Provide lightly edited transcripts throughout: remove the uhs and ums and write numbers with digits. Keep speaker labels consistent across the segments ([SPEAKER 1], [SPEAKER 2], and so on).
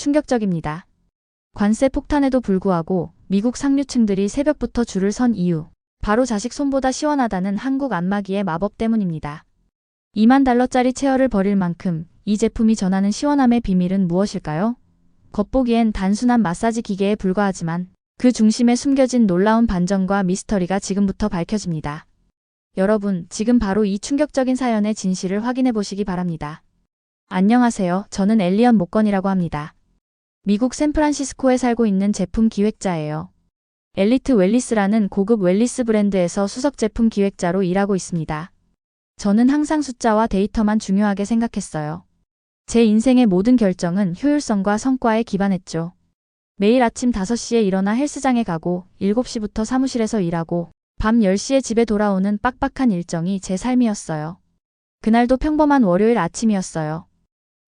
[SPEAKER 1] 충격적입니다. 관세 폭탄에도 불구하고 미국 상류층들이 새벽부터 줄을 선 이유. 바로 자식 손보다 시원하다는 한국 안마기의 마법 때문입니다. 2만 달러짜리 체어를 버릴 만큼 이 제품이 전하는 시원함의 비밀은 무엇일까요? 겉보기엔 단순한 마사지 기계에 불과하지만 그 중심에 숨겨진 놀라운 반전과 미스터리가 지금부터 밝혀집니다. 여러분, 지금 바로 이 충격적인 사연의 진실을 확인해 보시기 바랍니다. 안녕하세요. 저는 엘리언 목건이라고 합니다. 미국 샌프란시스코에 살고 있는 제품 기획자예요. 엘리트 웰리스라는 고급 웰리스 브랜드에서 수석 제품 기획자로 일하고 있습니다. 저는 항상 숫자와 데이터만 중요하게 생각했어요. 제 인생의 모든 결정은 효율성과 성과에 기반했죠. 매일 아침 5시에 일어나 헬스장에 가고 7시부터 사무실에서 일하고 밤 10시에 집에 돌아오는 빡빡한 일정이 제 삶이었어요. 그날도 평범한 월요일 아침이었어요.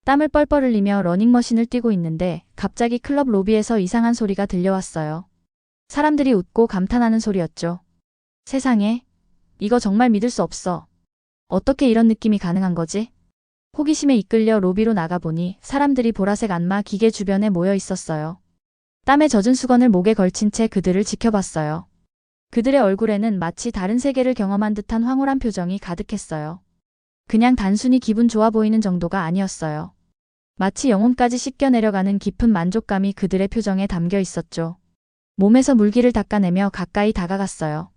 [SPEAKER 1] 땀을 뻘뻘 흘리며 러닝머신을 뛰고 있는데 갑자기 클럽 로비에서 이상한 소리가 들려왔어요. 사람들이 웃고 감탄하는 소리였죠. 세상에, 이거 정말 믿을 수 없어. 어떻게 이런 느낌이 가능한 거지? 호기심에 이끌려 로비로 나가보니 사람들이 보라색 안마 기계 주변에 모여 있었어요. 땀에 젖은 수건을 목에 걸친 채 그들을 지켜봤어요. 그들의 얼굴에는 마치 다른 세계를 경험한 듯한 황홀한 표정이 가득했어요. 그냥 단순히 기분 좋아 보이는 정도가 아니었어요. 마치 영혼까지 씻겨 내려가는 깊은 만족감이 그들의 표정에 담겨 있었죠. 몸에서 물기를 닦아내며 가까이 다가갔어요.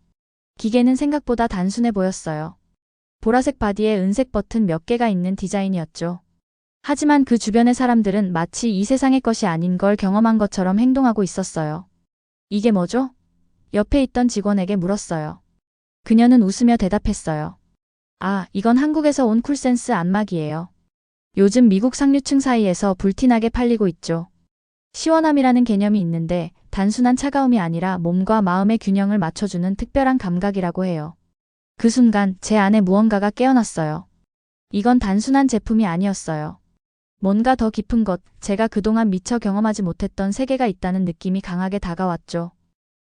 [SPEAKER 1] 기계는 생각보다 단순해 보였어요. 보라색 바디에 은색 버튼 몇 개가 있는 디자인이었죠. 하지만 그 주변의 사람들은 마치 이 세상의 것이 아닌 걸 경험한 것처럼 행동하고 있었어요. 이게 뭐죠? 옆에 있던 직원에게 물었어요. 그녀는 웃으며 대답했어요. 아, 이건 한국에서 온 쿨센스 안마기예요. 요즘 미국 상류층 사이에서 불티나게 팔리고 있죠. 시원함이라는 개념이 있는데 단순한 차가움이 아니라 몸과 마음의 균형을 맞춰주는 특별한 감각이라고 해요. 그 순간 제 안에 무언가가 깨어났어요. 이건 단순한 제품이 아니었어요. 뭔가 더 깊은 것, 제가 그동안 미처 경험하지 못했던 세계가 있다는 느낌이 강하게 다가왔죠.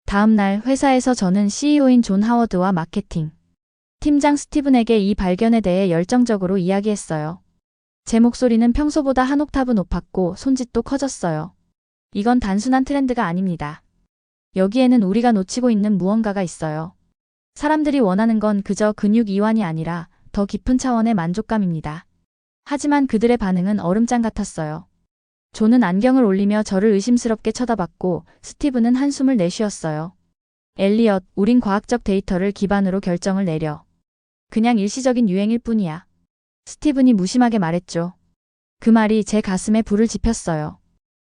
[SPEAKER 1] 다음 날 회사에서 저는 CEO인 존 하워드와 마케팅 팀장 스티븐에게 이 발견에 대해 열정적으로 이야기했어요. 제 목소리는 평소보다 한 옥타브 높았고 손짓도 커졌어요. 이건 단순한 트렌드가 아닙니다. 여기에는 우리가 놓치고 있는 무언가가 있어요. 사람들이 원하는 건 그저 근육 이완이 아니라 더 깊은 차원의 만족감입니다. 하지만 그들의 반응은 얼음장 같았어요. 존은 안경을 올리며 저를 의심스럽게 쳐다봤고 스티븐은 한숨을 내쉬었어요. 엘리엇, 우린 과학적 데이터를 기반으로 결정을 내려. 그냥 일시적인 유행일 뿐이야. 스티븐이 무심하게 말했죠. 그 말이 제 가슴에 불을 지폈어요.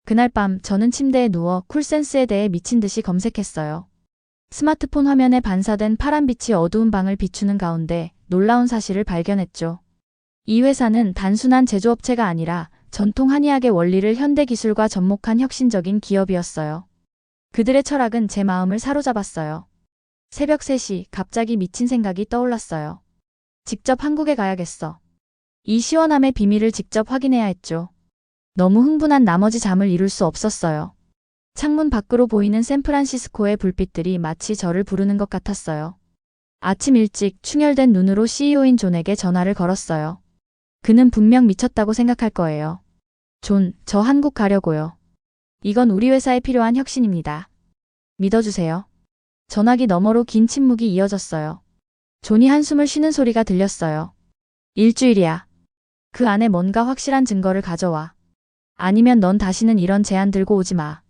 [SPEAKER 1] 그날 밤 저는 침대에 누워 쿨센스에 대해 미친 듯이 검색했어요. 스마트폰 화면에 반사된 파란 빛이 어두운 방을 비추는 가운데 놀라운 사실을 발견했죠. 이 회사는 단순한 제조업체가 아니라 전통 한의학의 원리를 현대기술과 접목한 혁신적인 기업이었어요. 그들의 철학은 제 마음을 사로잡았어요. 새벽 3시 갑자기 미친 생각이 떠올랐어요. 직접 한국에 가야겠어. 이 시원함의 비밀을 직접 확인해야 했죠. 너무 흥분한 나머지 잠을 이룰 수 없었어요. 창문 밖으로 보이는 샌프란시스코의 불빛들이 마치 저를 부르는 것 같았어요. 아침 일찍 충혈된 눈으로 CEO인 존에게 전화를 걸었어요. 그는 분명 미쳤다고 생각할 거예요. 존, 저 한국 가려고요. 이건 우리 회사에 필요한 혁신입니다. 믿어주세요. 전화기 너머로 긴 침묵이 이어졌어요. 존이 한숨을 쉬는 소리가 들렸어요. 일주일이야. 그 안에 뭔가 확실한 증거를 가져와. 아니면 넌 다시는 이런 제안 들고 오지 마.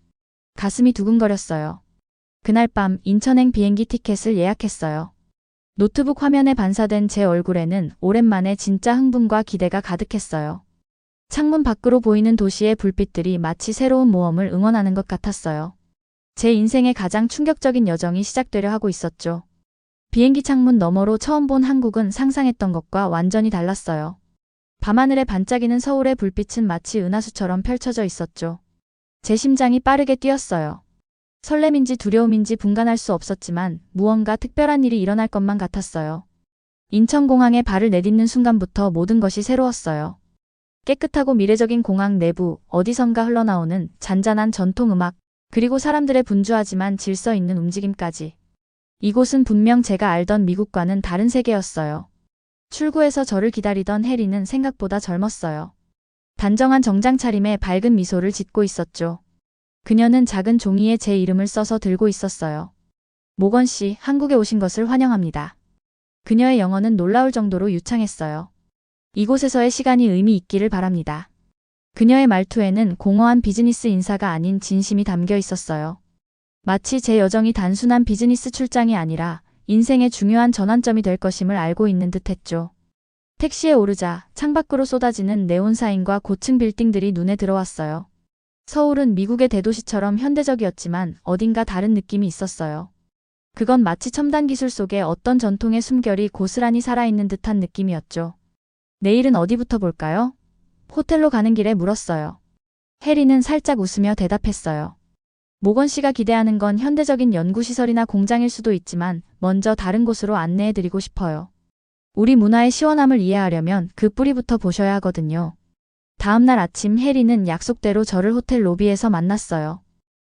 [SPEAKER 1] 가슴이 두근거렸어요. 그날 밤 인천행 비행기 티켓을 예약했어요. 노트북 화면에 반사된 제 얼굴에는 오랜만에 진짜 흥분과 기대가 가득했어요. 창문 밖으로 보이는 도시의 불빛들이 마치 새로운 모험을 응원하는 것 같았어요. 제 인생의 가장 충격적인 여정이 시작되려 하고 있었죠. 비행기 창문 너머로 처음 본 한국은 상상했던 것과 완전히 달랐어요. 밤하늘에 반짝이는 서울의 불빛은 마치 은하수처럼 펼쳐져 있었죠. 제 심장이 빠르게 뛰었어요. 설렘인지 두려움인지 분간할 수 없었지만 무언가 특별한 일이 일어날 것만 같았어요. 인천공항에 발을 내딛는 순간부터 모든 것이 새로웠어요. 깨끗하고 미래적인 공항 내부, 어디선가 흘러나오는 잔잔한 전통음악, 그리고 사람들의 분주하지만 질서 있는 움직임까지. 이곳은 분명 제가 알던 미국과는 다른 세계였어요. 출구에서 저를 기다리던 해리는 생각보다 젊었어요. 단정한 정장 차림에 밝은 미소를 짓고 있었죠. 그녀는 작은 종이에 제 이름을 써서 들고 있었어요. 모건 씨, 한국에 오신 것을 환영합니다. 그녀의 영어는 놀라울 정도로 유창했어요. 이곳에서의 시간이 의미 있기를 바랍니다. 그녀의 말투에는 공허한 비즈니스 인사가 아닌 진심이 담겨 있었어요. 마치 제 여정이 단순한 비즈니스 출장이 아니라 인생의 중요한 전환점이 될 것임을 알고 있는 듯했죠. 택시에 오르자 창밖으로 쏟아지는 네온 사인과 고층 빌딩들이 눈에 들어왔어요. 서울은 미국의 대도시처럼 현대적이었지만 어딘가 다른 느낌이 있었어요. 그건 마치 첨단 기술 속에 어떤 전통의 숨결이 고스란히 살아있는 듯한 느낌이었죠. 내일은 어디부터 볼까요? 호텔로 가는 길에 물었어요. 해리는 살짝 웃으며 대답했어요. 모건 씨가 기대하는 건 현대적인 연구시설이나 공장일 수도 있지만 먼저 다른 곳으로 안내해드리고 싶어요. 우리 문화의 시원함을 이해하려면 그 뿌리부터 보셔야 하거든요. 다음 날 아침 해리는 약속대로 저를 호텔 로비에서 만났어요.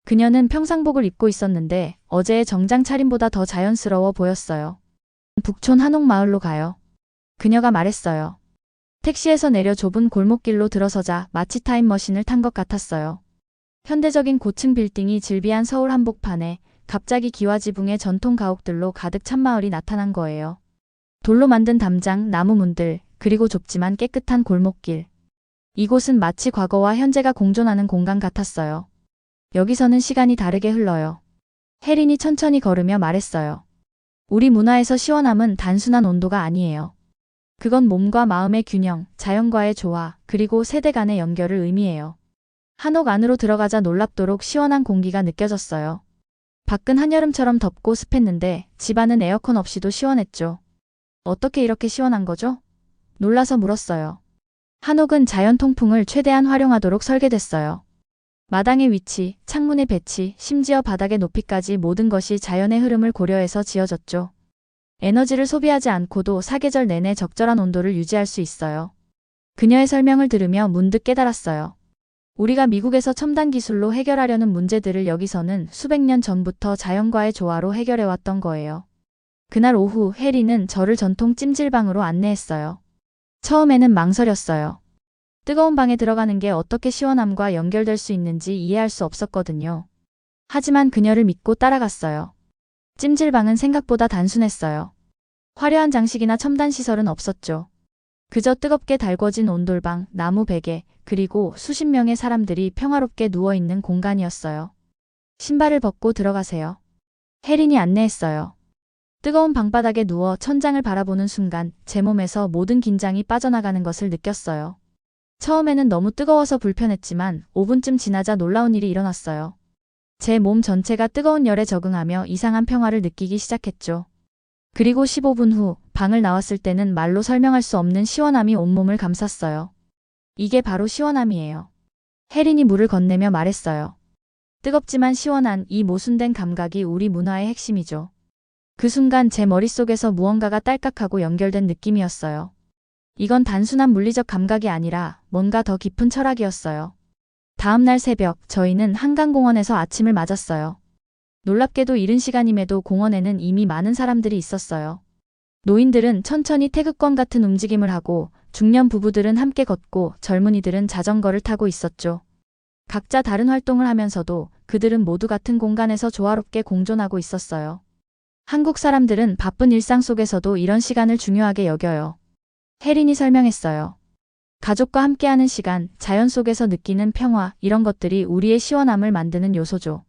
[SPEAKER 1] 그녀는 평상복을 입고 있었는데 어제의 정장 차림보다 더 자연스러워 보였어요. 북촌 한옥마을로 가요. 그녀가 말했어요. 택시에서 내려 좁은 골목길로 들어서자 마치 타임머신을 탄 것 같았어요. 현대적인 고층 빌딩이 질비한 서울 한복판에 갑자기 기와지붕의 전통 가옥들로 가득 찬 마을이 나타난 거예요. 돌로 만든 담장, 나무 문들, 그리고 좁지만 깨끗한 골목길. 이곳은 마치 과거와 현재가 공존하는 공간 같았어요. 여기서는 시간이 다르게 흘러요. 혜린이 천천히 걸으며 말했어요. 우리 문화에서 시원함은 단순한 온도가 아니에요. 그건 몸과 마음의 균형, 자연과의 조화, 그리고 세대 간의 연결을 의미해요. 한옥 안으로 들어가자 놀랍도록 시원한 공기가 느껴졌어요. 밖은 한여름처럼 덥고 습했는데 집안은 에어컨 없이도 시원했죠. 어떻게 이렇게 시원한 거죠? 놀라서 물었어요. 한옥은 자연 통풍을 최대한 활용하도록 설계됐어요. 마당의 위치, 창문의 배치, 심지어 바닥의 높이까지 모든 것이 자연의 흐름을 고려해서 지어졌죠. 에너지를 소비하지 않고도 사계절 내내 적절한 온도를 유지할 수 있어요. 그녀의 설명을 들으며 문득 깨달았어요. 우리가 미국에서 첨단 기술로 해결하려는 문제들을 여기서는 수백 년 전부터 자연과의 조화로 해결해왔던 거예요. 그날 오후 해리는 저를 전통 찜질방으로 안내했어요. 처음에는 망설였어요. 뜨거운 방에 들어가는 게 어떻게 시원함과 연결될 수 있는지 이해할 수 없었거든요. 하지만 그녀를 믿고 따라갔어요. 찜질방은 생각보다 단순했어요. 화려한 장식이나 첨단 시설은 없었죠. 그저 뜨겁게 달궈진 온돌방, 나무 베개, 그리고 수십 명의 사람들이 평화롭게 누워있는 공간이었어요. 신발을 벗고 들어가세요. 혜린이 안내했어요. 뜨거운 방바닥에 누워 천장을 바라보는 순간 제 몸에서 모든 긴장이 빠져나가는 것을 느꼈어요. 처음에는 너무 뜨거워서 불편했지만 5분쯤 지나자 놀라운 일이 일어났어요. 제 몸 전체가 뜨거운 열에 적응하며 이상한 평화를 느끼기 시작했죠. 그리고 15분 후 방을 나왔을 때는 말로 설명할 수 없는 시원함이 온몸을 감쌌어요. 이게 바로 시원함이에요. 혜린이 물을 건네며 말했어요. 뜨겁지만 시원한 이 모순된 감각이 우리 문화의 핵심이죠. 그 순간 제 머릿속에서 무언가가 딸깍하고 연결된 느낌이었어요. 이건 단순한 물리적 감각이 아니라 뭔가 더 깊은 철학이었어요. 다음 날 새벽 저희는 한강공원에서 아침을 맞았어요. 놀랍게도 이른 시간임에도 공원에는 이미 많은 사람들이 있었어요. 노인들은 천천히 태극권 같은 움직임을 하고 중년 부부들은 함께 걷고 젊은이들은 자전거를 타고 있었죠. 각자 다른 활동을 하면서도 그들은 모두 같은 공간에서 조화롭게 공존하고 있었어요. 한국 사람들은 바쁜 일상 속에서도 이런 시간을 중요하게 여겨요. 혜린이 설명했어요. 가족과 함께하는 시간, 자연 속에서 느끼는 평화, 이런 것들이 우리의 시원함을 만드는 요소죠.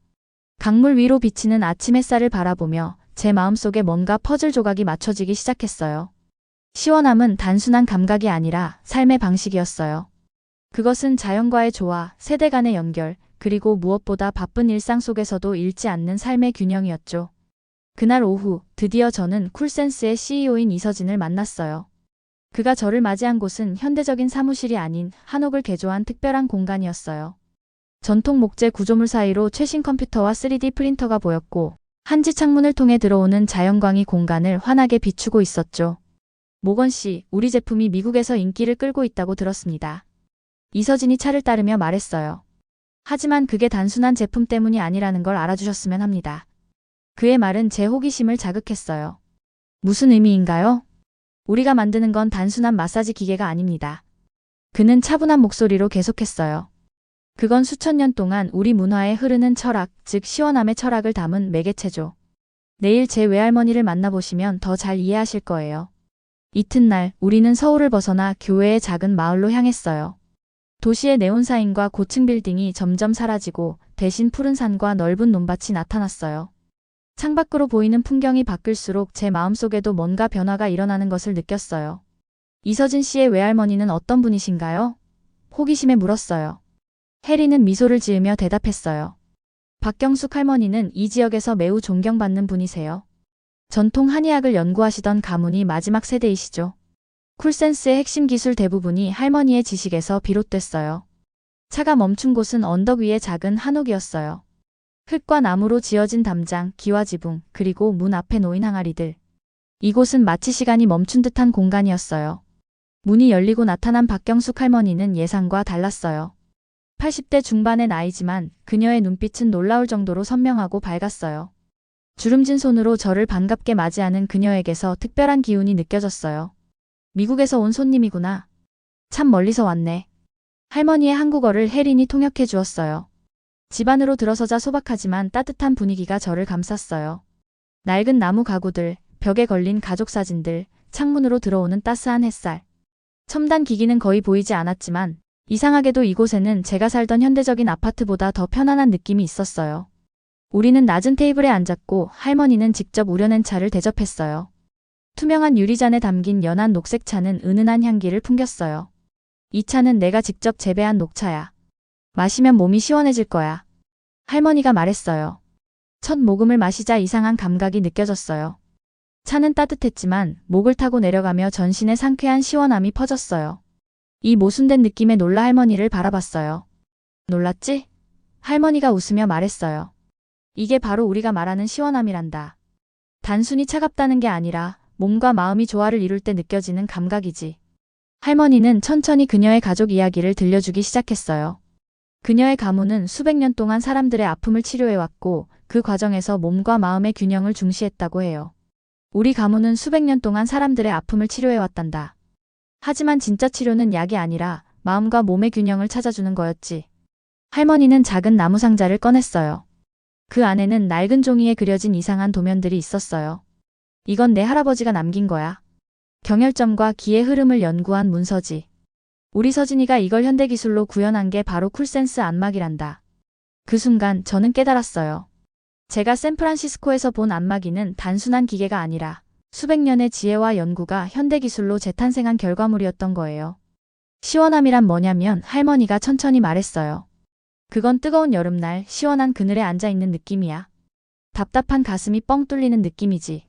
[SPEAKER 1] 강물 위로 비치는 아침 햇살을 바라보며 제 마음속에 뭔가 퍼즐 조각이 맞춰지기 시작했어요. 시원함은 단순한 감각이 아니라 삶의 방식이었어요. 그것은 자연과의 조화, 세대 간의 연결, 그리고 무엇보다 바쁜 일상 속에서도 잃지 않는 삶의 균형이었죠. 그날 오후 드디어 저는 쿨센스의 CEO인 이서진을 만났어요. 그가 저를 맞이한 곳은 현대적인 사무실이 아닌 한옥을 개조한 특별한 공간이었어요. 전통 목재 구조물 사이로 최신 컴퓨터와 3D 프린터가 보였고 한지 창문을 통해 들어오는 자연광이 공간을 환하게 비추고 있었죠. 모건 씨, 우리 제품이 미국에서 인기를 끌고 있다고 들었습니다. 이서진이 차를 따르며 말했어요. 하지만 그게 단순한 제품 때문이 아니라는 걸 알아주셨으면 합니다. 그의 말은 제 호기심을 자극했어요. 무슨 의미인가요? 우리가 만드는 건 단순한 마사지 기계가 아닙니다. 그는 차분한 목소리로 계속했어요. 그건 수천 년 동안 우리 문화에 흐르는 철학, 즉 시원함의 철학을 담은 매개체죠. 내일 제 외할머니를 만나보시면 더 잘 이해하실 거예요. 이튿날 우리는 서울을 벗어나 교외의 작은 마을로 향했어요. 도시의 네온사인과 고층 빌딩이 점점 사라지고 대신 푸른 산과 넓은 논밭이 나타났어요. 창밖으로 보이는 풍경이 바뀔수록 제 마음속에도 뭔가 변화가 일어나는 것을 느꼈어요. 이서진 씨의 외할머니는 어떤 분이신가요? 호기심에 물었어요. 혜리는 미소를 지으며 대답했어요. 박경숙 할머니는 이 지역에서 매우 존경받는 분이세요. 전통 한의학을 연구하시던 가문이 마지막 세대이시죠. 쿨센스의 핵심 기술 대부분이 할머니의 지식에서 비롯됐어요. 차가 멈춘 곳은 언덕 위의 작은 한옥이었어요. 흙과 나무로 지어진 담장, 기와지붕, 그리고 문 앞에 놓인 항아리들. 이곳은 마치 시간이 멈춘 듯한 공간이었어요. 문이 열리고 나타난 박경숙 할머니는 예상과 달랐어요. 80대 중반의 나이지만 그녀의 눈빛은 놀라울 정도로 선명하고 밝았어요. 주름진 손으로 저를 반갑게 맞이하는 그녀에게서 특별한 기운이 느껴졌어요. 미국에서 온 손님이구나. 참 멀리서 왔네. 할머니의 한국어를 혜린이 통역해 주었어요. 집 안으로 들어서자 소박하지만 따뜻한 분위기가 저를 감쌌어요. 낡은 나무 가구들, 벽에 걸린 가족 사진들, 창문으로 들어오는 따스한 햇살. 첨단 기기는 거의 보이지 않았지만 이상하게도 이곳에는 제가 살던 현대적인 아파트보다 더 편안한 느낌이 있었어요. 우리는 낮은 테이블에 앉았고 할머니는 직접 우려낸 차를 대접했어요. 투명한 유리잔에 담긴 연한 녹색 차는 은은한 향기를 풍겼어요. 이 차는 내가 직접 재배한 녹차야. 마시면 몸이 시원해질 거야. 할머니가 말했어요. 첫 모금을 마시자 이상한 감각이 느껴졌어요. 차는 따뜻했지만 목을 타고 내려가며 전신에 상쾌한 시원함이 퍼졌어요. 이 모순된 느낌에 놀라 할머니를 바라봤어요. 놀랐지? 할머니가 웃으며 말했어요. 이게 바로 우리가 말하는 시원함이란다. 단순히 차갑다는 게 아니라 몸과 마음이 조화를 이룰 때 느껴지는 감각이지. 할머니는 천천히 그녀의 가족 이야기를 들려주기 시작했어요. 그녀의 가문은 수백 년 동안 사람들의 아픔을 치료해왔고 그 과정에서 몸과 마음의 균형을 중시했다고 해요. 우리 가문은 수백 년 동안 사람들의 아픔을 치료해왔단다. 하지만 진짜 치료는 약이 아니라 마음과 몸의 균형을 찾아주는 거였지. 할머니는 작은 나무 상자를 꺼냈어요. 그 안에는 낡은 종이에 그려진 이상한 도면들이 있었어요. 이건 내 할아버지가 남긴 거야. 경혈점과 기의 흐름을 연구한 문서지. 우리 서진이가 이걸 현대기술로 구현한 게 바로 쿨센스 안마기란다. 그 순간 저는 깨달았어요. 제가 샌프란시스코에서 본 안마기는 단순한 기계가 아니라 수백 년의 지혜와 연구가 현대기술로 재탄생한 결과물이었던 거예요. 시원함이란 뭐냐면 할머니가 천천히 말했어요. 그건 뜨거운 여름날 시원한 그늘에 앉아있는 느낌이야. 답답한 가슴이 뻥 뚫리는 느낌이지.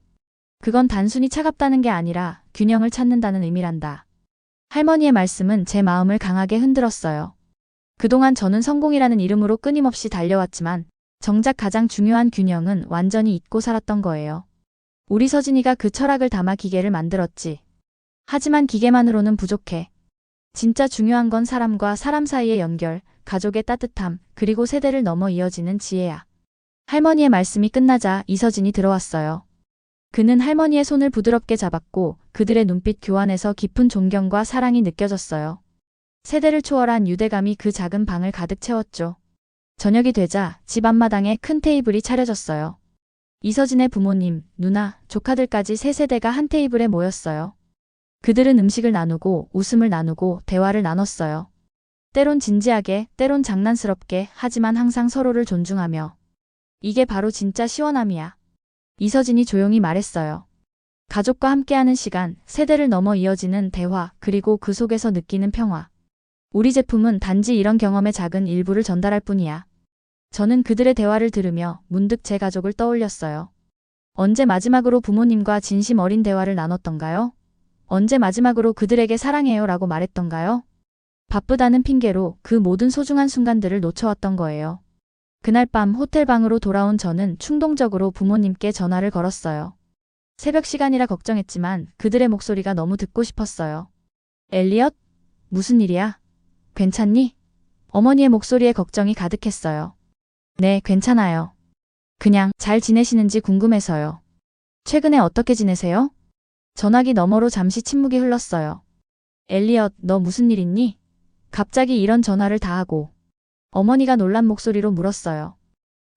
[SPEAKER 1] 그건 단순히 차갑다는 게 아니라 균형을 찾는다는 의미란다. 할머니의 말씀은 제 마음을 강하게 흔들었어요. 그동안 저는 성공이라는 이름으로 끊임없이 달려왔지만 정작 가장 중요한 균형은 완전히 잊고 살았던 거예요. 우리 서진이가 그 철학을 담아 기계를 만들었지. 하지만 기계만으로는 부족해. 진짜 중요한 건 사람과 사람 사이의 연결, 가족의 따뜻함, 그리고 세대를 넘어 이어지는 지혜야. 할머니의 말씀이 끝나자 이서진이 들어왔어요. 그는 할머니의 손을 부드럽게 잡았고 그들의 눈빛 교환에서 깊은 존경과 사랑이 느껴졌어요. 세대를 초월한 유대감이 그 작은 방을 가득 채웠죠. 저녁이 되자 집 앞마당에 큰 테이블이 차려졌어요. 이서진의 부모님, 누나, 조카들까지 세 세대가 한 테이블에 모였어요. 그들은 음식을 나누고 웃음을 나누고 대화를 나눴어요. 때론 진지하게, 때론 장난스럽게, 하지만 항상 서로를 존중하며. 이게 바로 진짜 시원함이야. 이서진이 조용히 말했어요. 가족과 함께하는 시간, 세대를 넘어 이어지는 대화, 그리고 그 속에서 느끼는 평화. 우리 제품은 단지 이런 경험의 작은 일부를 전달할 뿐이야. 저는 그들의 대화를 들으며 문득 제 가족을 떠올렸어요. 언제 마지막으로 부모님과 진심 어린 대화를 나눴던가요? 언제 마지막으로 그들에게 사랑해요 라고 말했던가요? 바쁘다는 핑계로 그 모든 소중한 순간들을 놓쳐왔던 거예요. 그날 밤 호텔 방으로 돌아온 저는 충동적으로 부모님께 전화를 걸었어요. 새벽 시간이라 걱정했지만 그들의 목소리가 너무 듣고 싶었어요. 엘리엇? 무슨 일이야? 괜찮니? 어머니의 목소리에 걱정이 가득했어요. 네, 괜찮아요. 그냥 잘 지내시는지 궁금해서요. 최근에 어떻게 지내세요? 전화기 너머로 잠시 침묵이 흘렀어요. 엘리엇, 너 무슨 일 있니? 갑자기 이런 전화를 다 하고 어머니가 놀란 목소리로 물었어요.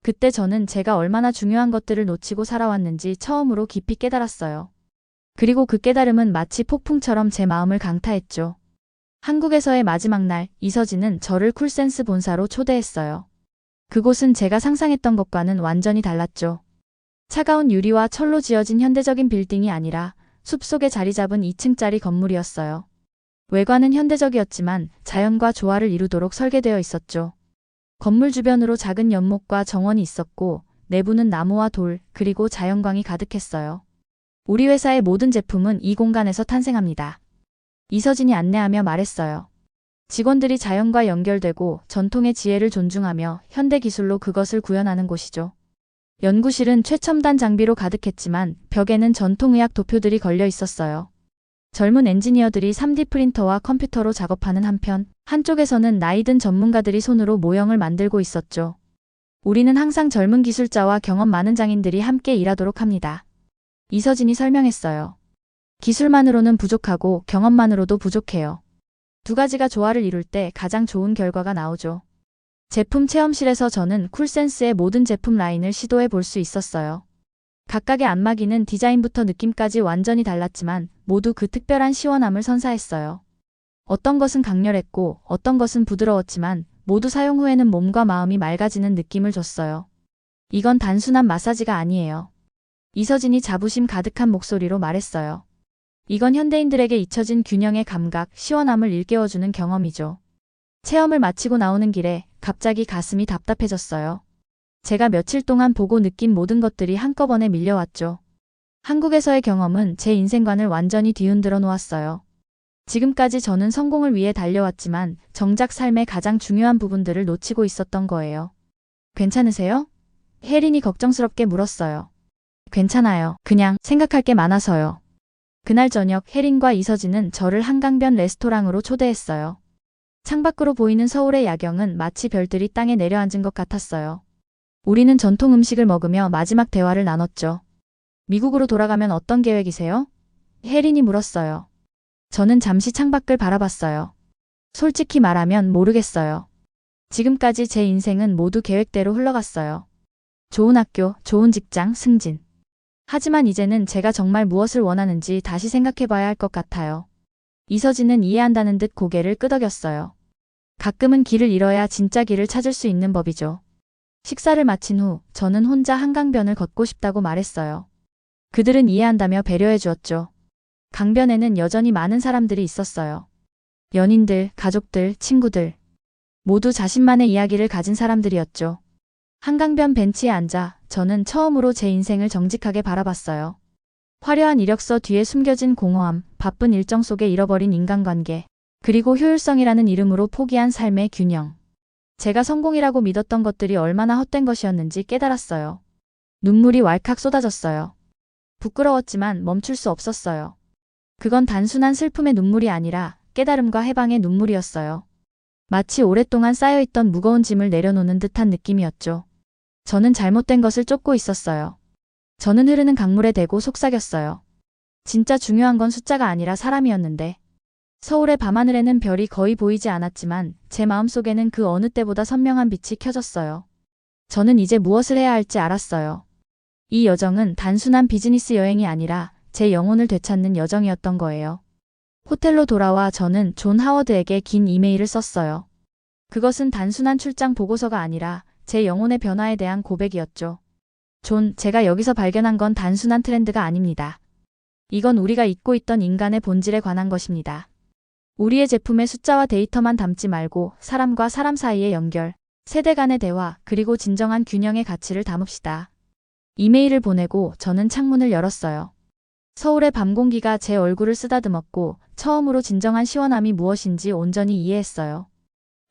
[SPEAKER 1] 그때 저는 제가 얼마나 중요한 것들을 놓치고 살아왔는지 처음으로 깊이 깨달았어요. 그리고 그 깨달음은 마치 폭풍처럼 제 마음을 강타했죠. 한국에서의 마지막 날, 이서진은 저를 쿨센스 본사로 초대했어요. 그곳은 제가 상상했던 것과는 완전히 달랐죠. 차가운 유리와 철로 지어진 현대적인 빌딩이 아니라 숲속에 자리 잡은 2층짜리 건물이었어요. 외관은 현대적이었지만 자연과 조화를 이루도록 설계되어 있었죠. 건물 주변으로 작은 연못과 정원이 있었고 내부는 나무와 돌, 그리고 자연광이 가득했어요. 우리 회사의 모든 제품은 이 공간에서 탄생합니다. 이서진이 안내하며 말했어요. 직원들이 자연과 연결되고 전통의 지혜를 존중하며 현대 기술로 그것을 구현하는 곳이죠. 연구실은 최첨단 장비로 가득했지만 벽에는 전통의학 도표들이 걸려 있었어요. 젊은 엔지니어들이 3D 프린터와 컴퓨터로 작업하는 한편, 한쪽에서는 나이든 전문가들이 손으로 모형을 만들고 있었죠. 우리는 항상 젊은 기술자와 경험 많은 장인들이 함께 일하도록 합니다. 이서진이 설명했어요. 기술만으로는 부족하고 경험만으로도 부족해요. 두 가지가 조화를 이룰 때 가장 좋은 결과가 나오죠. 제품 체험실에서 저는 쿨센스의 모든 제품 라인을 시도해 볼 수 있었어요. 각각의 안마기는 디자인부터 느낌까지 완전히 달랐지만 모두 그 특별한 시원함을 선사했어요. 어떤 것은 강렬했고 어떤 것은 부드러웠지만 모두 사용 후에는 몸과 마음이 맑아지는 느낌을 줬어요. 이건 단순한 마사지가 아니에요. 이서진이 자부심 가득한 목소리로 말했어요. 이건 현대인들에게 잊혀진 균형의 감각, 시원함을 일깨워주는 경험이죠. 체험을 마치고 나오는 길에 갑자기 가슴이 답답해졌어요. 제가 며칠 동안 보고 느낀 모든 것들이 한꺼번에 밀려왔죠. 한국에서의 경험은 제 인생관을 완전히 뒤흔들어 놓았어요. 지금까지 저는 성공을 위해 달려왔지만 정작 삶의 가장 중요한 부분들을 놓치고 있었던 거예요. 괜찮으세요? 혜린이 걱정스럽게 물었어요. 괜찮아요. 그냥 생각할 게 많아서요. 그날 저녁 혜린과 이서진은 저를 한강변 레스토랑으로 초대했어요. 창밖으로 보이는 서울의 야경은 마치 별들이 땅에 내려앉은 것 같았어요. 우리는 전통 음식을 먹으며 마지막 대화를 나눴죠. 미국으로 돌아가면 어떤 계획이세요? 혜린이 물었어요. 저는 잠시 창밖을 바라봤어요. 솔직히 말하면 모르겠어요. 지금까지 제 인생은 모두 계획대로 흘러갔어요. 좋은 학교, 좋은 직장, 승진. 하지만 이제는 제가 정말 무엇을 원하는지 다시 생각해봐야 할 것 같아요. 이서진은 이해한다는 듯 고개를 끄덕였어요. 가끔은 길을 잃어야 진짜 길을 찾을 수 있는 법이죠. 식사를 마친 후 저는 혼자 한강변을 걷고 싶다고 말했어요. 그들은 이해한다며 배려해 주었죠. 강변에는 여전히 많은 사람들이 있었어요. 연인들, 가족들, 친구들. 모두 자신만의 이야기를 가진 사람들이었죠. 한강변 벤치에 앉아 저는 처음으로 제 인생을 정직하게 바라봤어요. 화려한 이력서 뒤에 숨겨진 공허함, 바쁜 일정 속에 잃어버린 인간관계, 그리고 효율성이라는 이름으로 포기한 삶의 균형. 제가 성공이라고 믿었던 것들이 얼마나 헛된 것이었는지 깨달았어요. 눈물이 왈칵 쏟아졌어요. 부끄러웠지만 멈출 수 없었어요. 그건 단순한 슬픔의 눈물이 아니라 깨달음과 해방의 눈물이었어요. 마치 오랫동안 쌓여있던 무거운 짐을 내려놓는 듯한 느낌이었죠. 저는 잘못된 것을 쫓고 있었어요. 저는 흐르는 강물에 대고 속삭였어요. 진짜 중요한 건 숫자가 아니라 사람이었는데. 서울의 밤하늘에는 별이 거의 보이지 않았지만 제 마음속에는 그 어느 때보다 선명한 빛이 켜졌어요. 저는 이제 무엇을 해야 할지 알았어요. 이 여정은 단순한 비즈니스 여행이 아니라 제 영혼을 되찾는 여정이었던 거예요. 호텔로 돌아와 저는 존 하워드에게 긴 이메일을 썼어요. 그것은 단순한 출장 보고서가 아니라 제 영혼의 변화에 대한 고백이었죠. 존, 제가 여기서 발견한 건 단순한 트렌드가 아닙니다. 이건 우리가 잊고 있던 인간의 본질에 관한 것입니다. 우리의 제품에 숫자와 데이터만 담지 말고 사람과 사람 사이의 연결, 세대 간의 대화, 그리고 진정한 균형의 가치를 담읍시다. 이메일을 보내고 저는 창문을 열었어요. 서울의 밤 공기가 제 얼굴을 쓰다듬었고 처음으로 진정한 시원함이 무엇인지 온전히 이해했어요.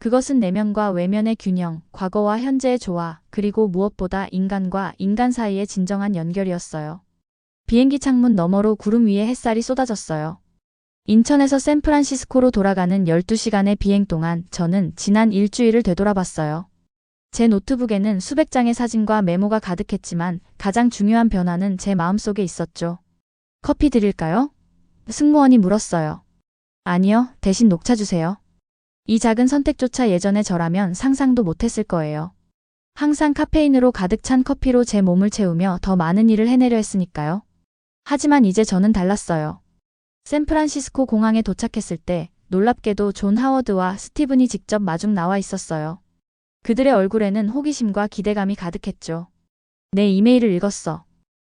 [SPEAKER 1] 그것은 내면과 외면의 균형, 과거와 현재의 조화, 그리고 무엇보다 인간과 인간 사이의 진정한 연결이었어요. 비행기 창문 너머로 구름 위에 햇살이 쏟아졌어요. 인천에서 샌프란시스코로 돌아가는 12시간의 비행 동안 저는 지난 일주일을 되돌아봤어요. 제 노트북에는 수백 장의 사진과 메모가 가득했지만 가장 중요한 변화는 제 마음속에 있었죠. 커피 드릴까요? 승무원이 물었어요. 아니요, 대신 녹차 주세요. 이 작은 선택조차 예전에 저라면 상상도 못했을 거예요. 항상 카페인으로 가득 찬 커피로 제 몸을 채우며 더 많은 일을 해내려 했으니까요. 하지만 이제 저는 달랐어요. 샌프란시스코 공항에 도착했을 때 놀랍게도 존 하워드와 스티븐이 직접 마중 나와 있었어요. 그들의 얼굴에는 호기심과 기대감이 가득했죠. 내 이메일을 읽었어.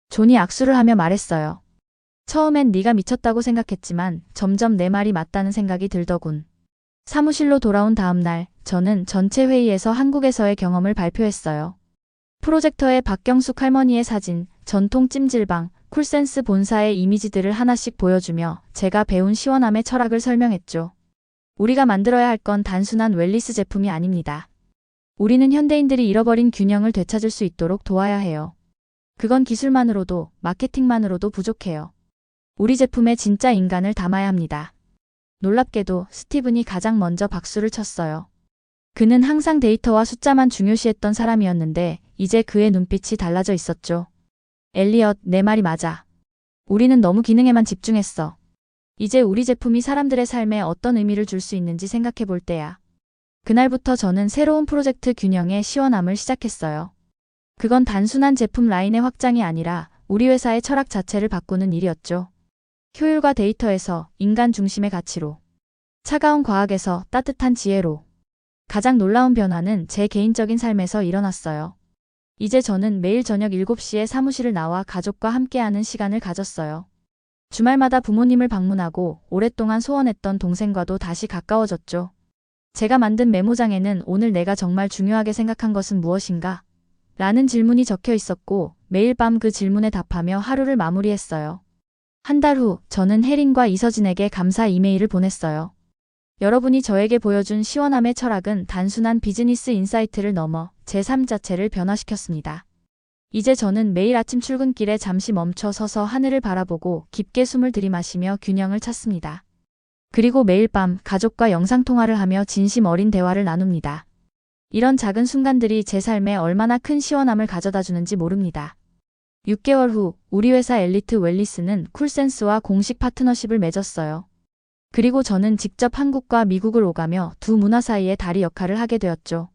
[SPEAKER 1] 존이 악수를 하며 말했어요. 처음엔 네가 미쳤다고 생각했지만 점점 내 말이 맞다는 생각이 들더군. 사무실로 돌아온 다음 날 저는 전체 회의에서 한국에서의 경험을 발표했어요. 프로젝터에 박경숙 할머니의 사진, 전통 찜질방, 쿨센스 본사의 이미지들을 하나씩 보여주며 제가 배운 시원함의 철학을 설명했죠. 우리가 만들어야 할 건 단순한 웰니스 제품이 아닙니다. 우리는 현대인들이 잃어버린 균형을 되찾을 수 있도록 도와야 해요. 그건 기술만으로도 마케팅만으로도 부족해요. 우리 제품에 진짜 인간을 담아야 합니다. 놀랍게도 스티븐이 가장 먼저 박수를 쳤어요. 그는 항상 데이터와 숫자만 중요시했던 사람이었는데 이제 그의 눈빛이 달라져 있었죠. 엘리엇, 내 말이 맞아. 우리는 너무 기능에만 집중했어. 이제 우리 제품이 사람들의 삶에 어떤 의미를 줄 수 있는지 생각해 볼 때야. 그날부터 저는 새로운 프로젝트 균형의 시원함을 시작했어요. 그건 단순한 제품 라인의 확장이 아니라 우리 회사의 철학 자체를 바꾸는 일이었죠. 효율과 데이터에서 인간 중심의 가치로, 차가운 과학에서 따뜻한 지혜로. 가장 놀라운 변화는 제 개인적인 삶에서 일어났어요. 이제 저는 매일 저녁 7시에 사무실을 나와 가족과 함께하는 시간을 가졌어요. 주말마다 부모님을 방문하고 오랫동안 소원했던 동생과도 다시 가까워졌죠. 제가 만든 메모장에는 오늘 내가 정말 중요하게 생각한 것은 무엇인가? 라는 질문이 적혀 있었고 매일 밤 그 질문에 답하며 하루를 마무리했어요. 한 달 후 저는 혜린과 이서진에게 감사 이메일을 보냈어요. 여러분이 저에게 보여준 시원함의 철학은 단순한 비즈니스 인사이트를 넘어 제 삶 자체를 변화시켰습니다. 이제 저는 매일 아침 출근길에 잠시 멈춰 서서 하늘을 바라보고 깊게 숨을 들이마시며 균형을 찾습니다. 그리고 매일 밤 가족과 영상통화를 하며 진심 어린 대화를 나눕니다. 이런 작은 순간들이 제 삶에 얼마나 큰 시원함을 가져다 주는지 모릅니다. 6개월 후 우리 회사 엘리트 웰니스는 쿨센스와 공식 파트너십을 맺었어요. 그리고 저는 직접 한국과 미국을 오가며 두 문화 사이의 다리 역할을 하게 되었죠.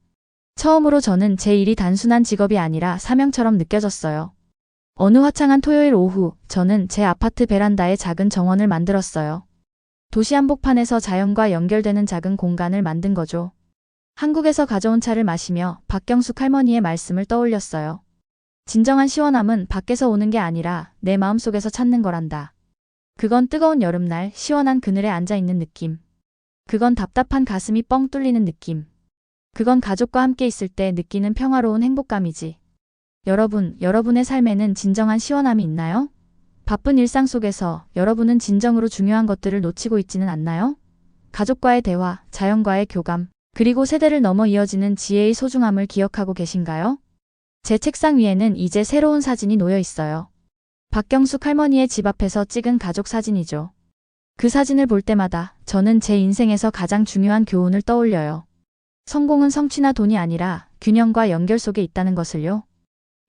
[SPEAKER 1] 처음으로 저는 제 일이 단순한 직업이 아니라 사명처럼 느껴졌어요. 어느 화창한 토요일 오후 저는 제 아파트 베란다에 작은 정원을 만들었어요. 도시 한복판에서 자연과 연결되는 작은 공간을 만든 거죠. 한국에서 가져온 차를 마시며 박경숙 할머니의 말씀을 떠올렸어요. 진정한 시원함은 밖에서 오는 게 아니라 내 마음속에서 찾는 거란다. 그건 뜨거운 여름날 시원한 그늘에 앉아있는 느낌. 그건 답답한 가슴이 뻥 뚫리는 느낌. 그건 가족과 함께 있을 때 느끼는 평화로운 행복감이지. 여러분, 여러분의 삶에는 진정한 시원함이 있나요? 바쁜 일상 속에서 여러분은 진정으로 중요한 것들을 놓치고 있지는 않나요? 가족과의 대화, 자연과의 교감, 그리고 세대를 넘어 이어지는 지혜의 소중함을 기억하고 계신가요? 제 책상 위에는 이제 새로운 사진이 놓여 있어요. 박경숙 할머니의 집 앞에서 찍은 가족 사진이죠. 그 사진을 볼 때마다 저는 제 인생에서 가장 중요한 교훈을 떠올려요. 성공은 성취나 돈이 아니라 균형과 연결 속에 있다는 것을요.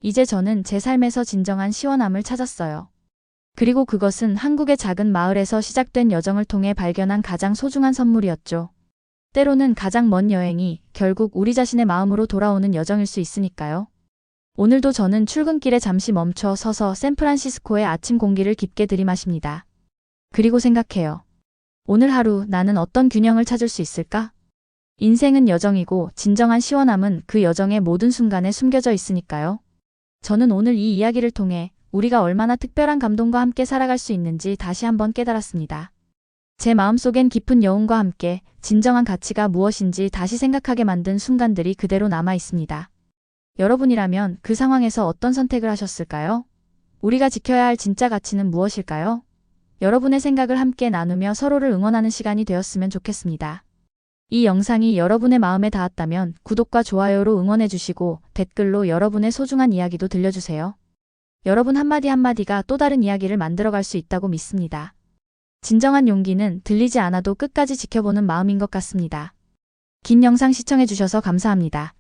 [SPEAKER 1] 이제 저는 제 삶에서 진정한 시원함을 찾았어요. 그리고 그것은 한국의 작은 마을에서 시작된 여정을 통해 발견한 가장 소중한 선물이었죠. 때로는 가장 먼 여행이 결국 우리 자신의 마음으로 돌아오는 여정일 수 있으니까요. 오늘도 저는 출근길에 잠시 멈춰 서서 샌프란시스코의 아침 공기를 깊게 들이마십니다. 그리고 생각해요. 오늘 하루 나는 어떤 균형을 찾을 수 있을까? 인생은 여정이고 진정한 시원함은 그 여정의 모든 순간에 숨겨져 있으니까요. 저는 오늘 이 이야기를 통해 우리가 얼마나 특별한 감동과 함께 살아갈 수 있는지 다시 한번 깨달았습니다. 제 마음속엔 깊은 여운과 함께 진정한 가치가 무엇인지 다시 생각하게 만든 순간들이 그대로 남아 있습니다. 여러분이라면 그 상황에서 어떤 선택을 하셨을까요? 우리가 지켜야 할 진짜 가치는 무엇일까요? 여러분의 생각을 함께 나누며 서로를 응원하는 시간이 되었으면 좋겠습니다. 이 영상이 여러분의 마음에 닿았다면 구독과 좋아요로 응원해 주시고 댓글로 여러분의 소중한 이야기도 들려주세요. 여러분 한마디 한마디가 또 다른 이야기를 만들어갈 수 있다고 믿습니다. 진정한 용기는 들리지 않아도 끝까지 지켜보는 마음인 것 같습니다. 긴 영상 시청해 주셔서 감사합니다.